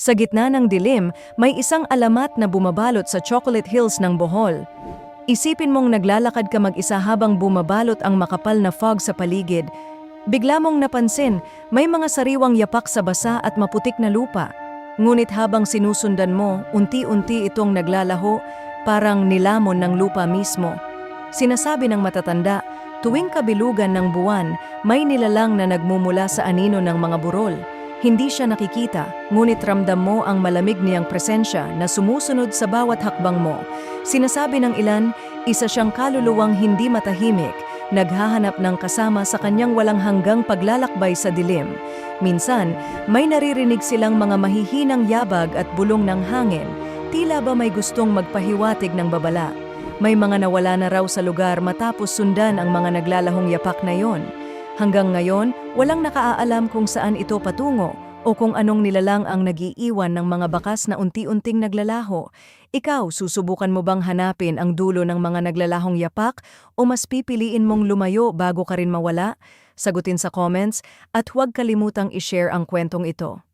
Sa gitna ng dilim, may isang alamat na bumabalot sa Chocolate Hills ng Bohol. Isipin mong naglalakad ka mag-isa habang bumabalot ang makapal na fog sa paligid. Bigla mong napansin, may mga sariwang yapak sa basa at maputik na lupa. Ngunit habang sinusundan mo, unti-unti itong naglalaho, parang nilamon ng lupa mismo. Sinasabi ng matatanda, tuwing kabilugan ng buwan, may nilalang na nagmumula sa anino ng mga burol. Hindi siya nakikita, ngunit ramdam mo ang malamig niyang presensya na sumusunod sa bawat hakbang mo. Sinasabi ng ilan, isa siyang kaluluwang hindi matahimik, naghahanap ng kasama sa kanyang walang hanggang paglalakbay sa dilim. Minsan, may naririnig silang mga mahihinang yabag at bulong ng hangin, tila ba may gustong magpahiwatig ng babala. May mga nawala na raw sa lugar matapos sundan ang mga naglalahong yapak na yon. Hanggang ngayon, walang nakaalam kung saan ito patungo o kung anong nilalang ang nag-iiwan ng mga bakas na unti-unting naglalaho. Ikaw, susubukan mo bang hanapin ang dulo ng mga naglalahong yapak o mas pipiliin mong lumayo bago ka rin mawala? Sagutin sa comments at huwag kalimutang i-share ang kwentong ito.